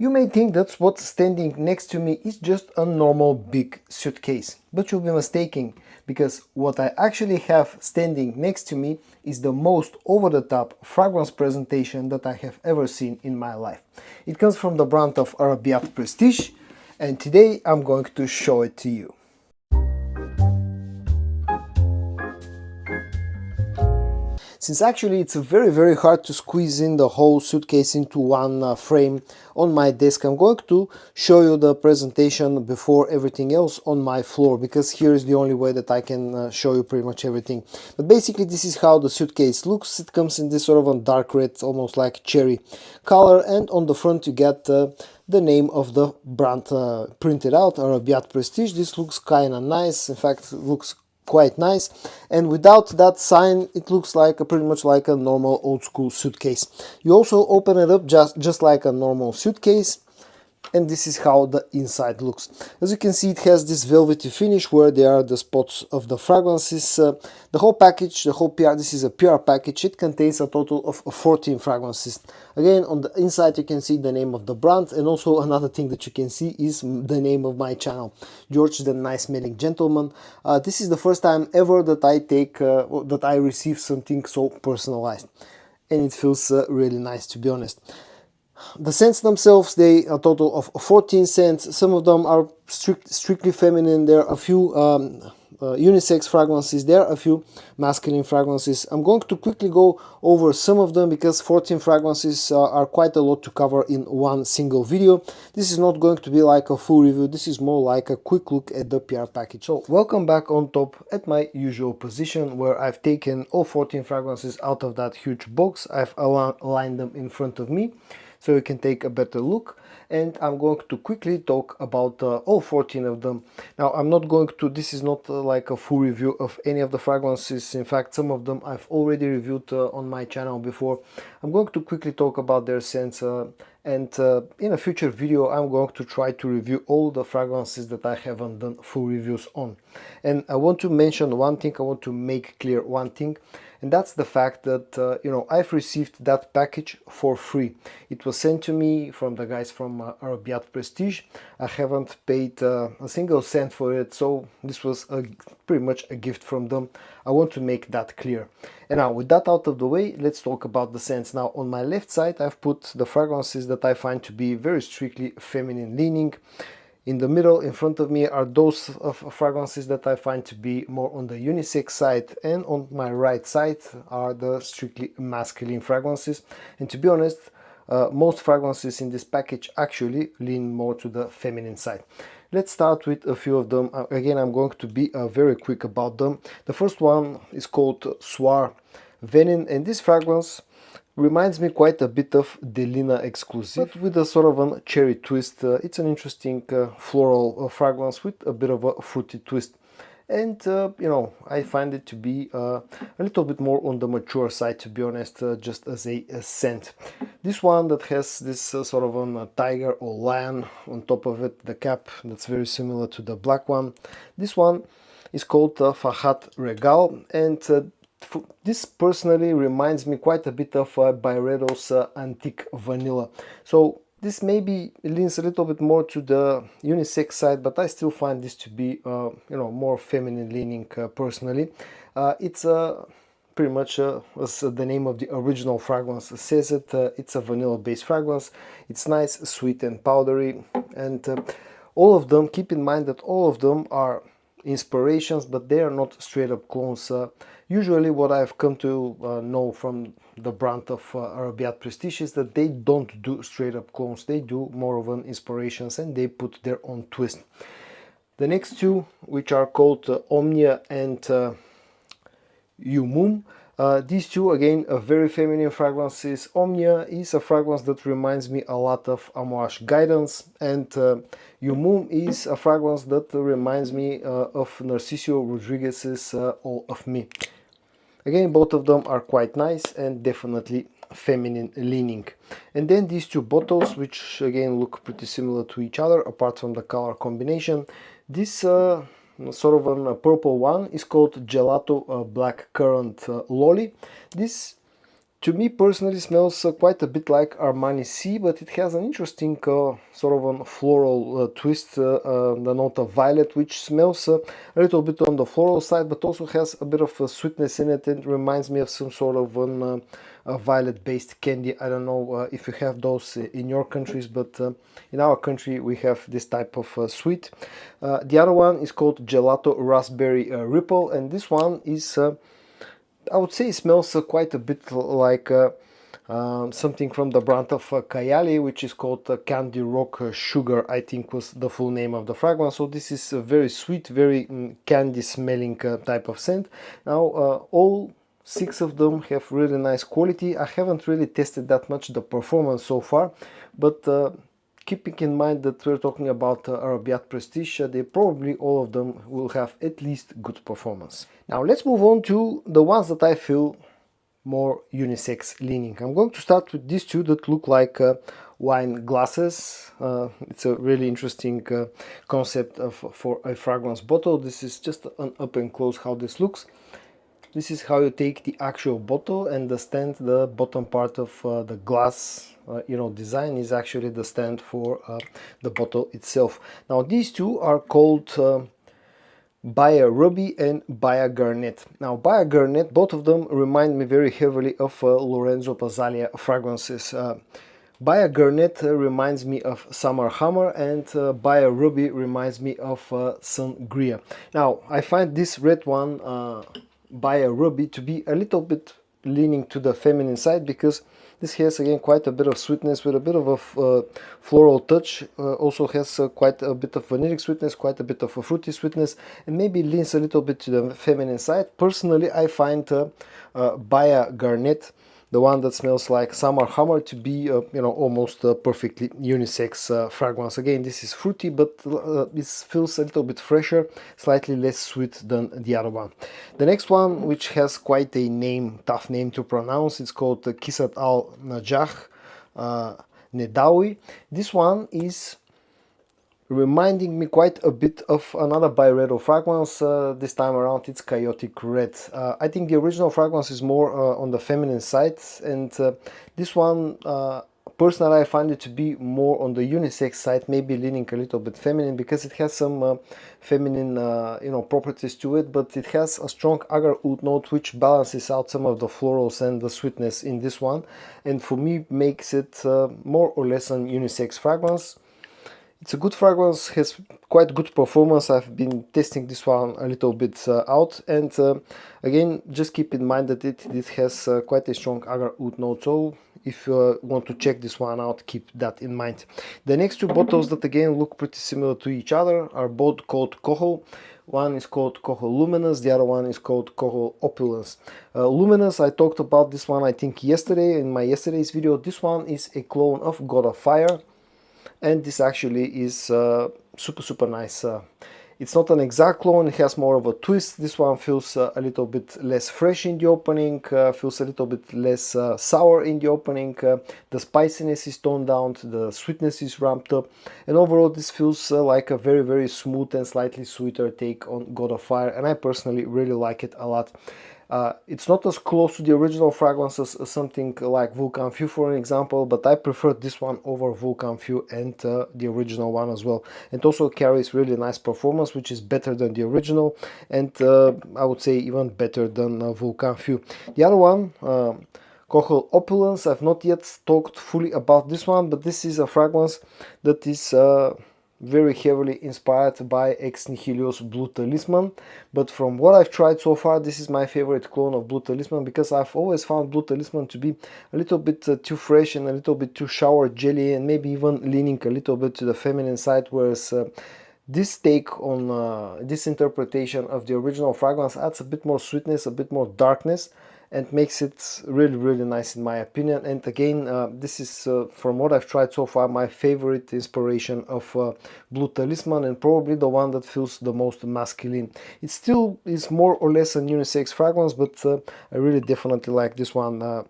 You may think that what's standing next to me is just a normal big suitcase, but you'll be mistaken, because what I actually have standing next to me is the most over-the-top fragrance presentation that I have ever seen in my life. It comes from the brand of Arabiyat Prestige, and today I'm going to show it to you. Since actually it's very hard to squeeze in the whole suitcase into one frame on my desk, I'm going to show you the presentation before everything else on my floor, because here is the only way that I can show you pretty much everything. But basically this is how the suitcase looks. It comes in this sort of a dark red, almost like cherry color, and on the front you get the name of the brand printed out, Arabiyat Prestige. This looks kinda nice, in fact looks quite nice, and without that sign it looks like pretty much like a normal old school suitcase. You also open it up just like a normal suitcase, and this is how the inside looks. As you can see, it has this velvety finish where there are the spots of the fragrances. The whole package, the whole PR, this is a PR package. It contains a total of 14 fragrances. Again, on the inside you can see the name of the brand, and also another thing that you can see is the name of my channel, George the Nice Smelling Gentleman. This is the first time ever that I receive something so personalized, and it feels really nice, to be honest. The scents themselves, they a total of 14 scents. Some of them are strictly feminine. There are a few unisex fragrances, there are a few masculine fragrances. I'm going to quickly go over some of them because 14 fragrances are quite a lot to cover in one single video. This is not going to be like a full review, this is more like a quick look at the PR package. So welcome back on top at my usual position, where I've taken all 14 fragrances out of that huge box. I've aligned them in front of me so you can take a better look, and I'm going to quickly talk about all 14 of them. Now I'm not going to, this is not like a full review of any of the fragrances. In fact, some of them I've already reviewed on my channel before. I'm going to quickly talk about their scents, and in a future video I'm going to try to review all the fragrances that I haven't done full reviews on. And I want to mention one thing, I want to make clear one thing, and that's the fact that I've received that package for free. It was sent to me from the guys from Arabiyat Prestige. I haven't paid a single cent for it, so this was pretty much a gift from them. I want to make that clear. And now with that out of the way, let's talk about the scents. Now on my left side I've put the fragrances that I find to be very strictly feminine leaning. In the middle, in front of me, are those fragrances that I find to be more on the unisex side, and on my right side are the strictly masculine fragrances. And to be honest, most fragrances in this package actually lean more to the feminine side. Let's start with a few of them. Again, I'm going to be very quick about them. The first one is called Soir Venin, and this fragrance reminds me quite a bit of Delina Exclusive, but with a sort of a cherry twist. It's an interesting floral fragrance with a bit of a fruity twist. And I find it to be a little bit more on the mature side, to be honest, just as a scent. This one that has this sort of a tiger or lion on top of it, the cap, that's very similar to the black one. This one is called Fahad Regal, and this personally reminds me quite a bit of Byredo's Antique Vanilla. So this maybe leans a little bit more to the unisex side, but I still find this to be more feminine leaning personally. It's pretty much as the name of the original fragrance says it, it's a vanilla based fragrance. It's nice, sweet and powdery, and all of them, keep in mind that all of them are inspirations, but they are not straight up clones. Usually what I've come to know from the brand of Arabiyat Prestige is that they don't do straight up clones, they do more of an inspirations and they put their own twist. The next two, which are called Omnia and Yumum, these two again are very feminine fragrances. Omnia is a fragrance that reminds me a lot of Amouage Guidance, and Yumum is a fragrance that reminds me of Narciso Rodriguez's All of Me. Again, both of them are quite nice and definitely feminine leaning. And then these two bottles, which again look pretty similar to each other apart from the color combination. This sort of a purple one is called Gelato Black Currant Lolly. This To me personally smells quite a bit like Armani C, but it has an interesting sort of a floral twist, the note of violet, which smells a little bit on the floral side, but also has a bit of sweetness in it and reminds me of some sort of a violet-based candy. I don't know if you have those in your countries, but in our country we have this type of sweet. The other one is called Gelato Raspberry Ripple, and this one is I would say it smells quite a bit like something from the brand of Kayali, which is called Candy Rock Sugar, I think was the full name of the fragrance. So this is a very sweet, very candy smelling type of scent. Now all 6 of them have really nice quality. I haven't really tested that much the performance so far, but keeping in mind that we're talking about Arabiyat Prestige, they probably all of them will have at least good performance. Now let's move on to the ones that I feel more unisex leaning. I'm going to start with these two that look like wine glasses. It's a really interesting concept for a fragrance bottle. This is just an up and close how this looks. This is how you take the actual bottle, and the stand, the bottom part of the glass design is actually the stand for the bottle itself. Now these two are called Baya Ruby and Baya Garnet. Now Baya Garnet, both of them remind me very heavily of Lorenzo Passalia fragrances. Baya Garnet reminds me of Summer Hammer, and Baya Ruby reminds me of Sangria. Now I find this red one, Baya Ruby, to be a little bit leaning to the feminine side, because this has again quite a bit of sweetness with a bit of a floral touch, also has quite a bit of vanillic sweetness, quite a bit of a fruity sweetness, and maybe leans a little bit to the feminine side. Personally I find Baya Garnet, the one that smells like Summer Hammer, to be almost perfectly unisex fragrance. Again, this is fruity, but it feels a little bit fresher, slightly less sweet than the other one. The next one, which has quite a name, tough name to pronounce, it's called Kisat Al Najah Nedawi. This one is reminding me quite a bit of another Byredo fragrance. This time around it's Chaotic Red. I think the original fragrance is more on the feminine side, and this one personally I find it to be more on the unisex side, maybe leaning a little bit feminine, because it has some feminine properties to it, but it has a strong agar oud note which balances out some of the florals and the sweetness in this one, and for me makes it more or less an unisex fragrance. It's a good fragrance, has quite good performance. I've been testing this one a little bit out, and again, just keep in mind that it has quite a strong agar oud note, so if you want to check this one out, keep that in mind. The next two bottles that again look pretty similar to each other are both called Kohol. One is called Kohol Luminous, the other one is called Kohol Opulence. Luminous, I talked about this one I think yesterday, in my yesterday's video. This one is a clone of God of Fire, and this actually is super nice. It's not an exact clone, it has more of a twist. This one feels a little bit less fresh in the opening, feels a little bit less sour in the opening. The spiciness is toned down, the sweetness is ramped up, and overall this feels like a very smooth and slightly sweeter take on God of Fire, and I personally really like it a lot. It's not as close to the original fragrance as something like Vulcan Few, for an example, but I prefer this one over Vulcan Few and the original one as well. It also carries really nice performance, which is better than the original, and I would say even better than Vulcan Few. The other one, Kohol Opulence, I've not yet talked fully about this one, but this is a fragrance that is very heavily inspired by Ex Nihilio's Blue Talisman, but from what I've tried so far, this is my favorite clone of Blue Talisman, because I've always found Blue Talisman to be a little bit too fresh and a little bit too shower jelly, and maybe even leaning a little bit to the feminine side, whereas this take on this interpretation of the original fragrance adds a bit more sweetness, a bit more darkness, and makes it really nice in my opinion. And again, this is from what I've tried so far my favorite inspiration of Blue Talisman, and probably the one that feels the most masculine. It still is more or less a unisex fragrance, but I really definitely like this one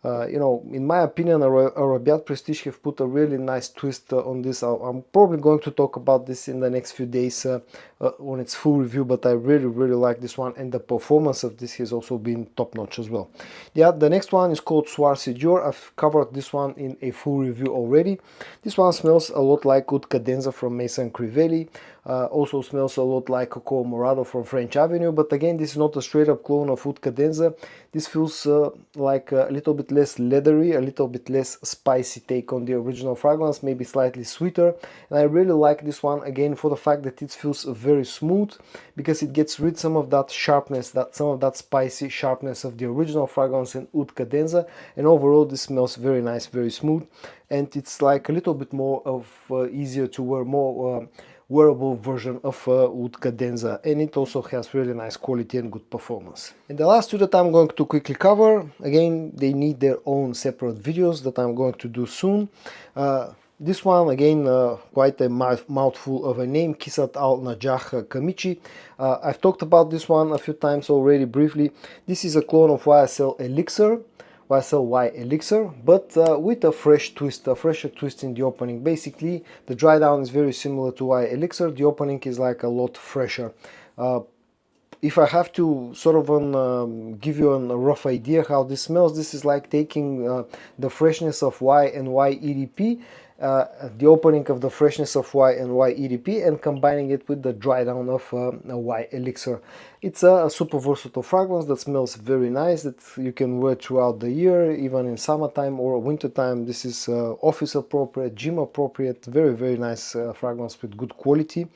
You know, in my opinion, Arabiyat Prestige have put a really nice twist on this. I'm probably going to talk about this in the next few days on its full review, but I really like this one, and the performance of this has also been top notch as well. Yeah, the next one is called Soir Séjour. I've covered this one in a full review already. This one smells a lot like Oud Cadenza from Maison Crivelli. Also smells a lot like Coco Morado from French Avenue, but again, this is not a straight up clone of Oud Cadenza. This feels like a little bit less leathery, a little bit less spicy take on the original fragrance, maybe slightly sweeter. And I really like this one again for the fact that it feels very smooth, because it gets rid some of that sharpness, some of that spicy sharpness of the original fragrance in Oud Cadenza, and overall this smells very nice, very smooth, and it's like a little bit more of easier to wear, more wearable version of Oud Cadenza, and it also has really nice quality and good performance. And the last two that I'm going to quickly cover, again, they need their own separate videos that I'm going to do soon. This one, again, quite a mouthful of a name, Kisat Al Najah Kamichi. I've talked about this one a few times already briefly. This is a clone of YSL Elixir. YSL Y Elixir, but with a fresh twist, a fresher twist in the opening. Basically, the dry down is very similar to Y Elixir. The opening is like a lot fresher. If I have to sort of give you a rough idea how this smells, this is like taking the freshness of Y and Y EDP, the opening of the freshness of Y and Y EDP, and combining it with the dry down of Y Elixir. It's a super versatile fragrance that smells very nice, that you can wear throughout the year, even in summertime or wintertime. This is office appropriate, gym appropriate, very nice fragrance with good quality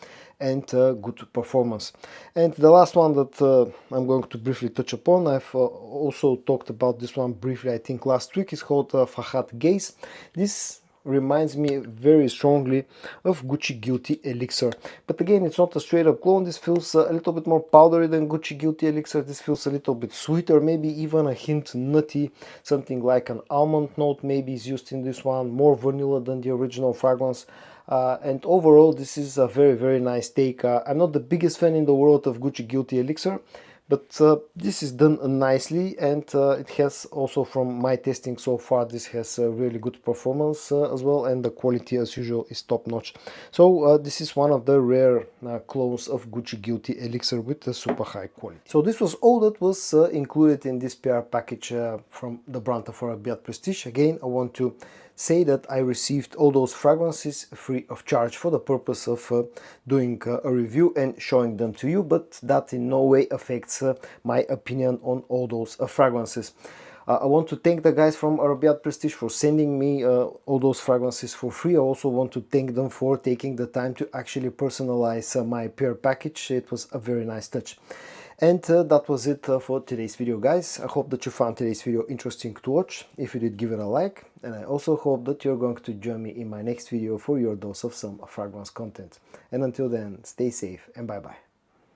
and good performance. And the last one that I'm going to briefly touch upon, I've also talked about this one briefly I think last week, is called Fahad Gaze. This reminds me very strongly of Gucci Guilty Elixir, but again, it's not a straight up clone. This feels a little bit more powdery than Gucci Guilty Elixir. This feels a little bit sweeter, maybe even a hint nutty, something like an almond note maybe is used in this one, more vanilla than the original fragrance. And overall, this is a very nice take. I'm not the biggest fan in the world of Gucci Guilty Elixir, but this is done nicely, and it has also, from my testing so far, this has a really good performance as well, and the quality as usual is top notch. So this is one of the rare clones of Gucci Guilty Elixir with a super high quality. So this was all that was included in this PR package from the brand of Arabiyat Prestige. Again, I want to say that I received all those fragrances free of charge for the purpose of doing a review and showing them to you, but that in no way affects my opinion on all those fragrances. I want to thank the guys from Arabiyat Prestige for sending me all those fragrances for free. I also want to thank them for taking the time to actually personalize my PR package. It was a very nice touch. And that was it for today's video, guys. I hope that you found today's video interesting to watch. If you did, give it a like, and I also hope that you're going to join me in my next video for your dose of some fragrance content. And until then, stay safe and bye bye.